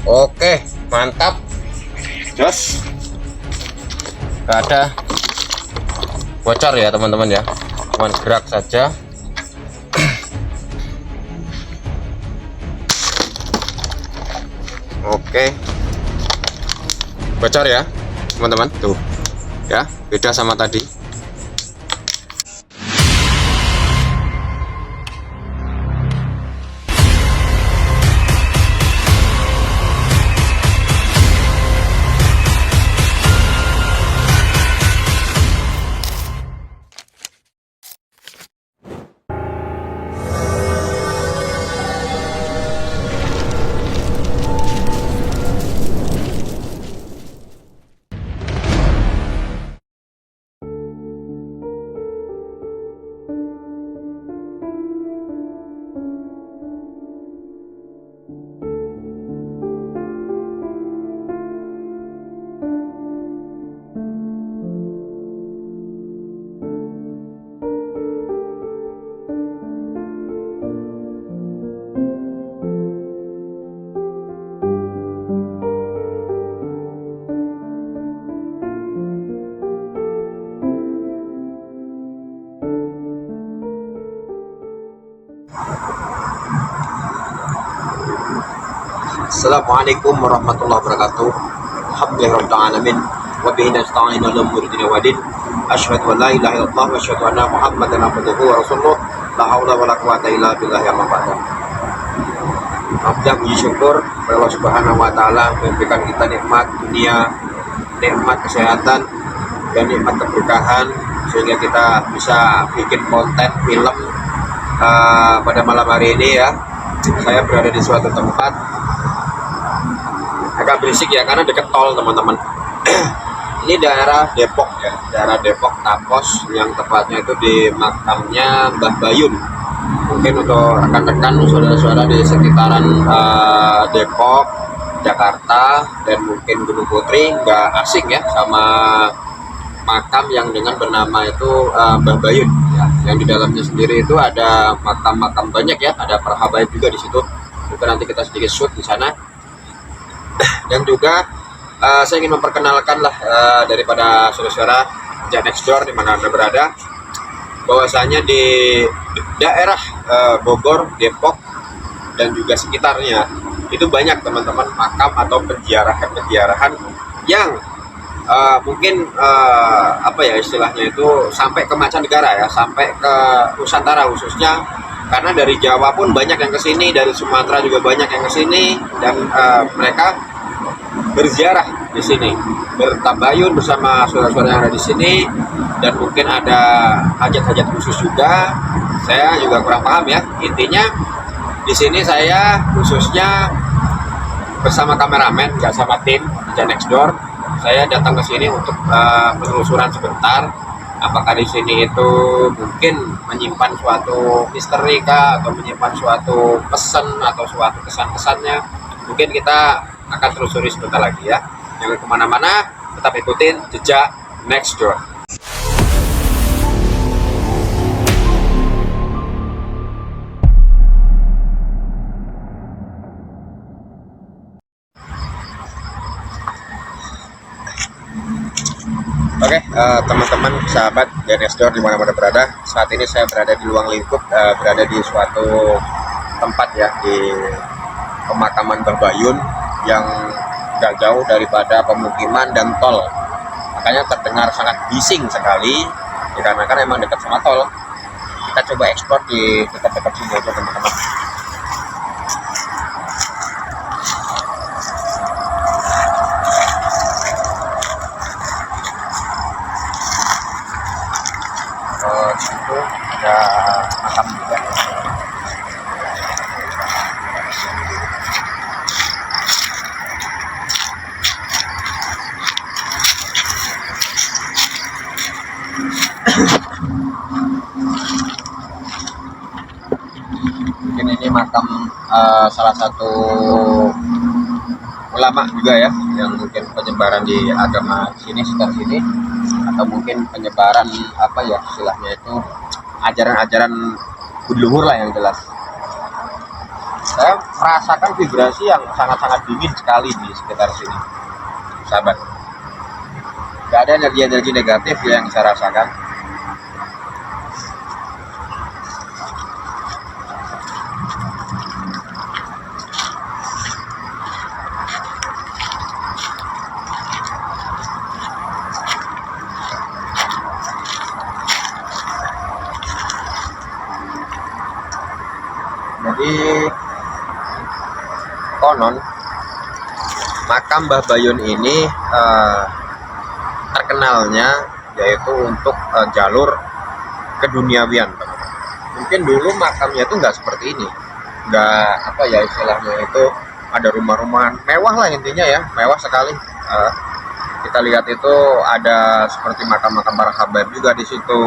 Oke, mantap. Jos. Gak ada bocor ya teman-teman ya. Cuman gerak saja. Oke. Bocor ya teman-teman. Tuh. Ya, beda sama tadi. Assalamualaikum warahmatullahi wabarakatuh. Alhamdulillahirrahmanirrahim. Wa bihi nasta'inu ala umuri dunya wa din. Asyhadu an la ilaha illallah wa asyhadu anna Muhammadan abduhu wa rasuluh. La haula wa la quwata illa billah ya mabada. Alhamdulillah, puji syukur kepada Allah Subhanahu wa taala memberikan kita nikmat dunia, nikmat kesehatan dan nikmat keberkahan sehingga kita bisa bikin konten film pada malam hari ini ya. Saya berada di suatu tempat agak berisik ya karena dekat tol teman-teman. Ini daerah Depok ya, daerah Depok Tapos, yang tepatnya itu di makamnya Mbah Bayun. Mungkin untuk rekan-rekan saudara-saudara di sekitaran Depok, Jakarta, dan mungkin Gunung Putri nggak asing ya sama makam yang dengan bernama itu Mbah Bayun ya. Yang di dalamnya sendiri itu ada makam-makam banyak ya, ada para habaib juga di situ. Mungkin nanti kita sedikit shoot di sana. Dan juga saya ingin memperkenalkan lah daripada saudara-saudara Next Door di mana Anda berada, bahwasanya di daerah Bogor, Depok, dan juga sekitarnya itu banyak teman-teman makam atau penjarahan yang mungkin apa ya istilahnya itu sampai ke mancanegara ya, sampai ke Nusantara khususnya, karena dari Jawa pun banyak yang kesini, dari Sumatera juga banyak yang kesini, dan mereka berziarah di sini, bertabayun bersama saudara-saudara yang ada di sini, dan mungkin ada hajat-hajat khusus juga. Saya juga kurang paham ya. Intinya di sini saya khususnya bersama kameramen, nggak sama tim Next Door. Saya datang ke sini untuk penelusuran sebentar. Apakah di sini itu mungkin menyimpan suatu misteri kah, atau menyimpan suatu pesan atau suatu kesan-kesannya? Mungkin kita akan telusuri sebentar lagi ya. Jangan kemana-mana, tetap ikutin jejak Next Door. Oke, teman-teman, sahabat dan Next Door dimana-mana berada, saat ini saya berada di Luang Lingkup, berada di suatu tempat ya, di pemakaman Mbah Bayun yang gak jauh daripada pemukiman dan tol. Makanya terdengar sangat bising sekali dikarenakan emang dekat sama tol. Kita coba ekspor di dekat-dekat sini aja teman-teman. Situ ada makam juga. Mungkin ini makam salah satu ulama juga ya, yang mungkin penyebaran di agama sini, sekitar sini, atau mungkin penyebaran apa ya istilahnya itu, ajaran-ajaran leluhur lah yang jelas. saya merasakan vibrasi yang sangat-sangat dingin sekali di sekitar sini, sahabat. Gak ada energi-energi negatif yang saya rasakan. Jadi konon makam Mbah Bayun ini terkenalnya yaitu untuk jalur keduniawian. Mungkin dulu makamnya itu nggak seperti ini, nggak apa ya istilahnya itu, ada rumah-rumahan mewah lah intinya ya, mewah sekali. Kita lihat itu ada seperti makam-makam para habaib juga di situ,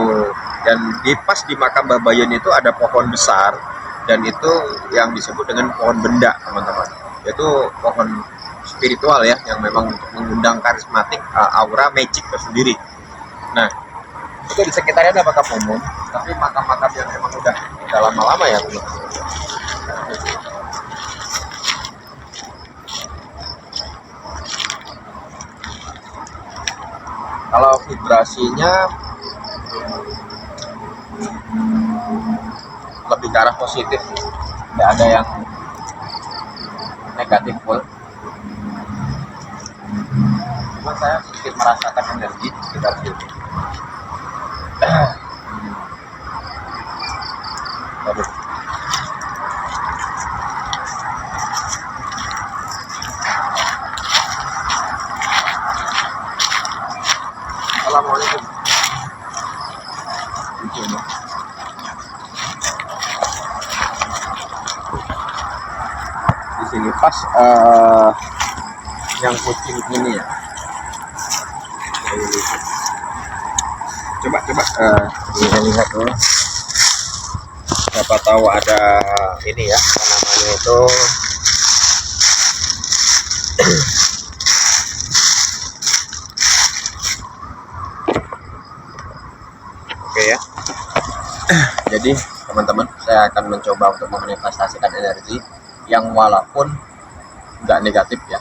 dan pas di makam Mbah Bayun itu ada pohon besar, dan itu yang disebut dengan pohon benda, teman-teman. Itu pohon spiritual ya, yang memang untuk mengundang karismatik, aura magic tersendiri. Nah, itu di sekitarnya ada makam umum, tapi makam-makam yang memang udah lama-lama ya, teman-teman. Kalau vibrasinya lebih ke arah positif, tidak ada yang negatif full. Cuma saya sedikit merasakan energi di sekitar sini. Waduh. Assalamualaikum. Di sini pas yang kucing ini ya. Coba lihat dulu. Siapa tahu ada ini ya, apa namanya itu. Oke ya. Jadi teman-teman, saya akan mencoba untuk memanifestasikan energi yang walaupun nggak negatif ya.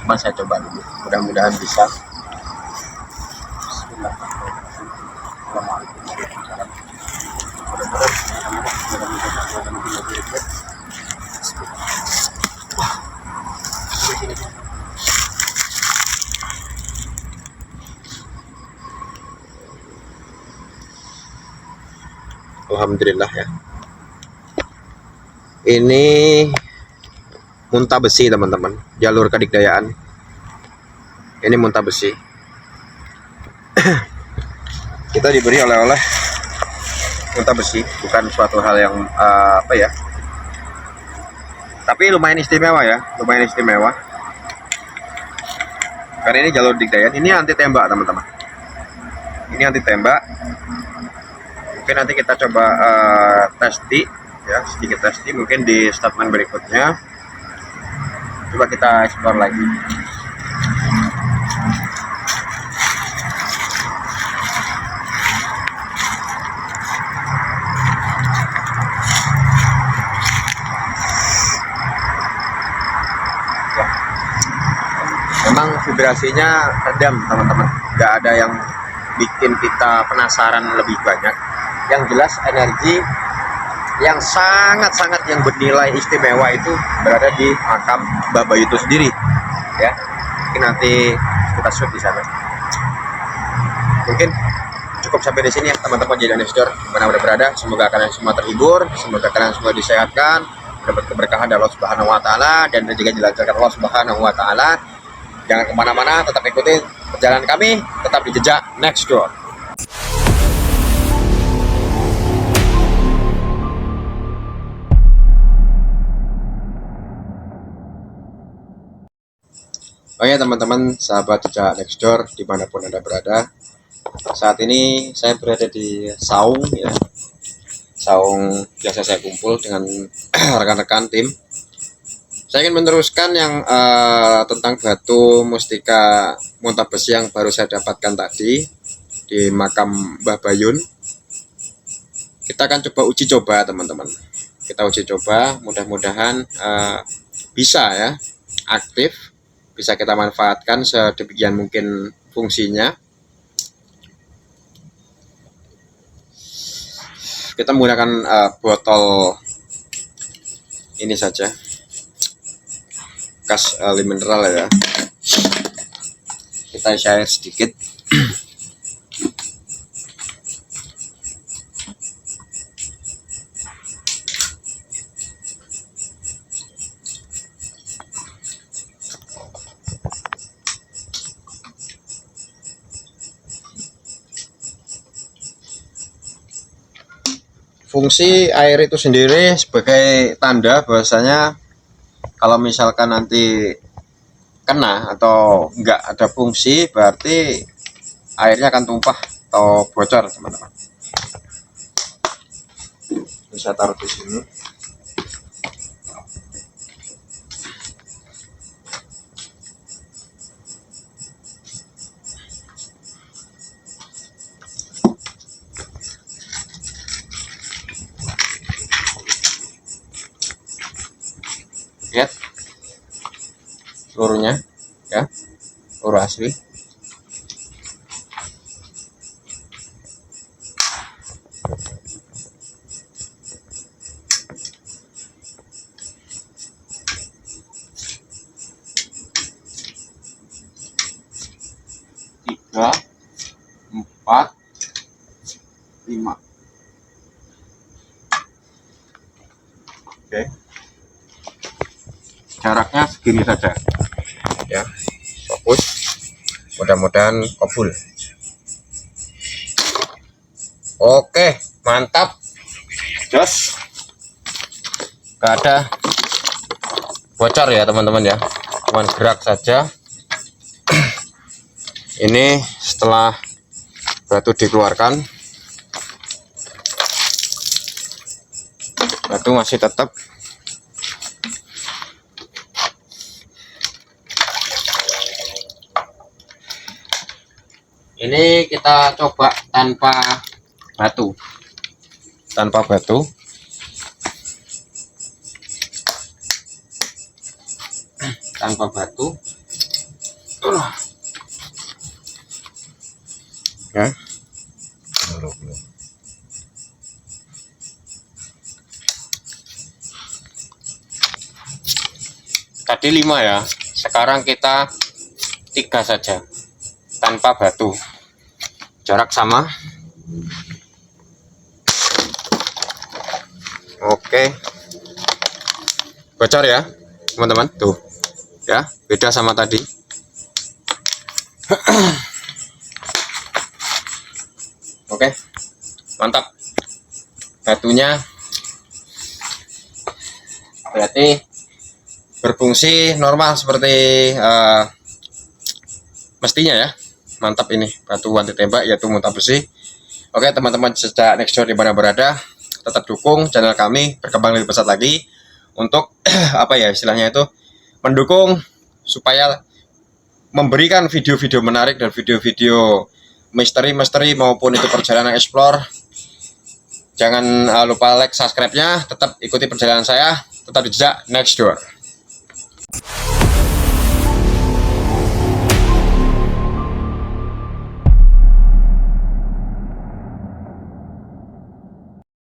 Cuma saya coba dulu, mudah-mudahan bisa. Alhamdulillah ya. Ini muntah besi teman-teman, jalur kedikdayaan. Ini muntah besi. Kita diberi oleh-oleh muntah besi, bukan suatu hal yang apa ya, tapi lumayan istimewa ya, lumayan istimewa. Karena ini jalur dikdayaan, ini anti tembak teman-teman. Ini anti tembak. Mungkin nanti kita coba testi ya, sedikit testi mungkin di statement berikutnya. Coba kita explore lagi. Memang vibrasinya redam teman-teman, nggak ada yang bikin kita penasaran lebih banyak. Yang jelas energi yang sangat-sangat yang bernilai istimewa itu berada di makam Mbah Bayu itu sendiri ya. Mungkin nanti kita shoot di sana. Mungkin cukup sampai di sini ya teman-teman jadi investor dimanapun berada. Semoga kalian semua terhibur, semoga kalian semua disehatkan, dapat keberkahan dari Allah Subhanahu Wa Taala, dan juga dilancarkan Allah Subhanahu Wa Taala. Jangan kemana-mana, tetap ikuti perjalanan kami, tetap di jejak Nextdoor. Oke teman-teman, sahabat jejak Nextdoor dimanapun Anda berada. Saat ini saya berada di saung ya, saung biasa saya kumpul dengan rekan-rekan tim. Saya ingin meneruskan yang tentang batu mustika muntah besi yang baru saya dapatkan tadi di makam Mbah Bayun. Kita akan coba uji coba teman-teman. kita uji coba, mudah-mudahan bisa ya aktif, bisa kita manfaatkan sedemikian mungkin fungsinya. Kita menggunakan botol ini saja, bekas mineral ya. Kita isi air sedikit. Fungsi air itu sendiri sebagai tanda bahwasanya kalau misalkan nanti kena atau enggak ada fungsi, berarti airnya akan tumpah atau bocor, teman-teman. Bisa taruh di sini. Lihat seluruhnya ya, seluruh asli. Tiga, 4, 5. Oke, jaraknya segini saja ya, fokus, mudah-mudahan kabul. Oke, mantap, jos, gak ada bocor ya teman-teman ya, cuman gerak saja. Ini setelah batu dikeluarkan, batu masih tetap. Ini kita coba tanpa batu, tanpa batu. Tanpa batu. Ya. Tadi 5 ya, sekarang kita 3 saja tanpa batu, jarak sama. Oke, bocor ya teman-teman, tuh ya, beda sama tadi. Oke, mantap, batunya berarti berfungsi normal seperti mestinya ya. Mantap, ini batu anti tembak yaitu muntah besi. Oke teman-teman, sejak Nextdoor di mana berada, tetap dukung channel kami berkembang lebih pesat lagi untuk apa ya istilahnya itu, mendukung supaya memberikan video-video menarik dan video-video misteri-misteri maupun itu perjalanan explore. Jangan lupa like, subscribe-nya, tetap ikuti perjalanan saya, tetap di jejak Nextdoor.